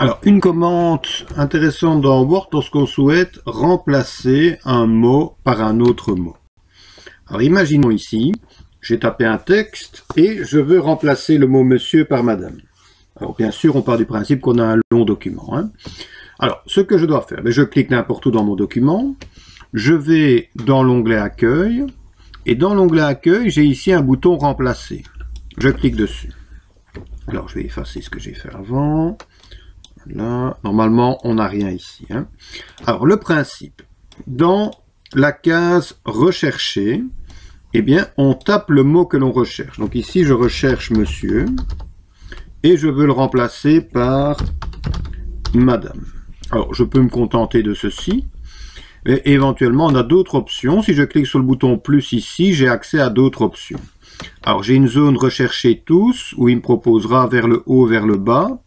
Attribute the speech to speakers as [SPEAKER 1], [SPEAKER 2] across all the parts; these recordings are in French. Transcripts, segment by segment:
[SPEAKER 1] Alors, une commande intéressante dans Word lorsqu'on souhaite remplacer un mot par un autre mot. Alors, imaginons ici, j'ai tapé un texte et je veux remplacer le mot monsieur par madame. Alors, bien sûr, on part du principe qu'on a un long document. Alors, ce que je dois faire, je clique n'importe où dans mon document, je vais dans l'onglet accueil, et dans l'onglet accueil, j'ai ici un bouton remplacer. Je clique dessus. Alors, je vais effacer ce que j'ai fait avant. Là, normalement, on n'a rien ici. Alors, le principe, dans la case rechercher, eh bien, on tape le mot que l'on recherche. Donc ici, je recherche monsieur et je veux le remplacer par madame. Alors, je peux me contenter de ceci. Et éventuellement, on a d'autres options. Si je clique sur le bouton plus ici, j'ai accès à d'autres options. Alors, j'ai une zone rechercher tous où il me proposera vers le haut, vers le bas.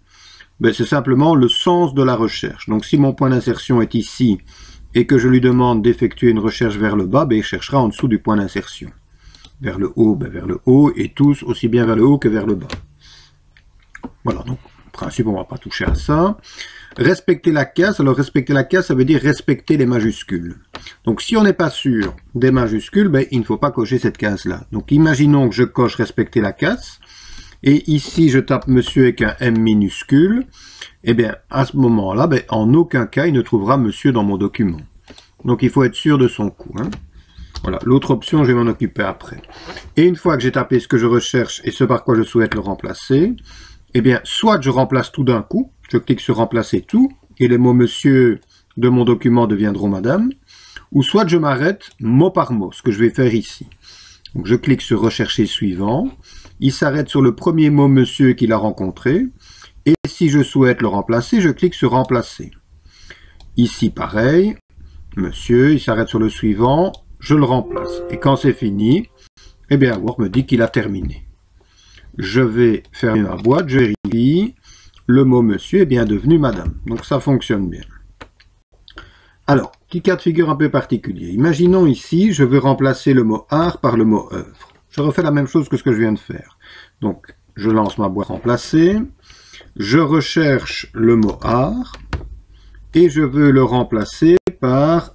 [SPEAKER 1] C'est simplement le sens de la recherche. Donc si mon point d'insertion est ici et que je lui demande d'effectuer une recherche vers le bas, il cherchera en dessous du point d'insertion. Vers le haut et tous aussi bien vers le haut que vers le bas. Voilà, donc en principe on ne va pas toucher à ça. Respecter la case, alors respecter la case ça veut dire respecter les majuscules. Donc si on n'est pas sûr des majuscules, il ne faut pas cocher cette case-là. Donc imaginons que je coche respecter la case. Et ici, je tape monsieur avec un M minuscule. Eh bien, à ce moment-là, en aucun cas, il ne trouvera monsieur dans mon document. Donc, il faut être sûr de son coup. Voilà, l'autre option, je vais m'en occuper après. Et une fois que j'ai tapé ce que je recherche et ce par quoi je souhaite le remplacer, eh bien, soit je remplace tout d'un coup, je clique sur remplacer tout, et les mots monsieur de mon document deviendront madame, ou soit je m'arrête mot par mot, ce que je vais faire ici. Donc, je clique sur rechercher suivant. Il s'arrête sur le premier mot monsieur qu'il a rencontré. Et si je souhaite le remplacer, je clique sur remplacer. Ici, pareil. Monsieur, il s'arrête sur le suivant. Je le remplace. Et quand c'est fini, eh bien, Word me dit qu'il a terminé. Je vais fermer ma boîte. Je vérifie. Le mot monsieur est bien devenu madame. Donc, ça fonctionne bien. Alors, petit cas de figure un peu particulier. Imaginons ici, je veux remplacer le mot art par le mot œuvre. Je refais la même chose que ce que je viens de faire. Donc, je lance ma boîte remplacer, je recherche le mot art, et je veux le remplacer par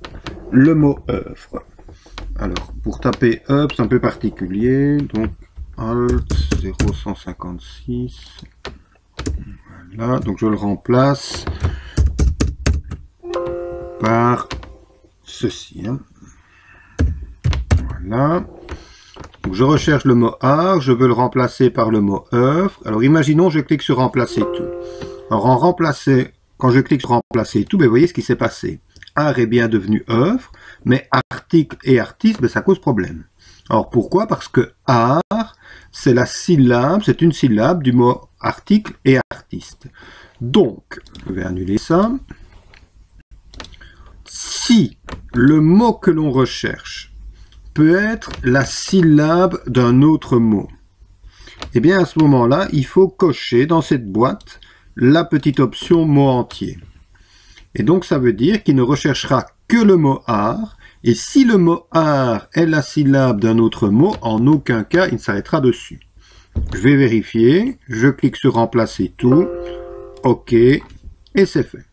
[SPEAKER 1] le mot œuvre. Alors, pour taper œuvre, c'est un peu particulier. Donc, Alt 0156. Voilà, donc je le remplace par ceci. Voilà. Donc je recherche le mot art, je veux le remplacer par le mot œuvre. Alors imaginons, je clique sur remplacer tout. Alors quand je clique sur remplacer tout, vous voyez ce qui s'est passé. Art est bien devenu œuvre, mais article et artiste, ça cause problème. Alors pourquoi? Parce que art, c'est la syllabe, c'est une syllabe du mot article et artiste. Donc, je vais annuler ça. Si le mot que l'on recherche peut être la syllabe d'un autre mot, eh bien à ce moment-là, il faut cocher dans cette boîte la petite option mot entier. Et donc ça veut dire qu'il ne recherchera que le mot art, et si le mot art est la syllabe d'un autre mot, en aucun cas il ne s'arrêtera dessus. Je vais vérifier, je clique sur remplacer tout, OK, et c'est fait.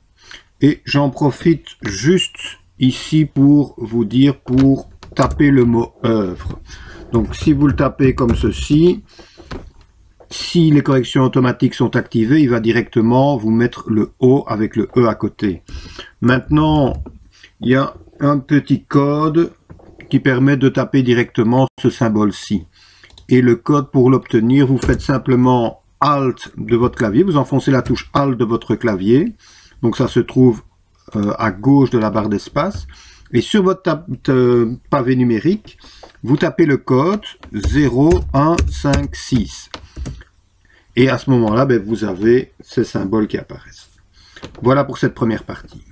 [SPEAKER 1] Et j'en profite juste ici pour vous dire, pour taper le mot œuvre. Donc si vous le tapez comme ceci, si les corrections automatiques sont activées, il va directement vous mettre le O avec le E à côté. Maintenant, il y a un petit code qui permet de taper directement ce symbole-ci. Et le code, pour l'obtenir, vous faites simplement Alt de votre clavier, vous enfoncez la touche Alt de votre clavier. Donc ça se trouve à gauche de la barre d'espace. Et sur votre pavé numérique, vous tapez le code 0156. Et à ce moment-là, vous avez ces symboles qui apparaissent. Voilà pour cette première partie.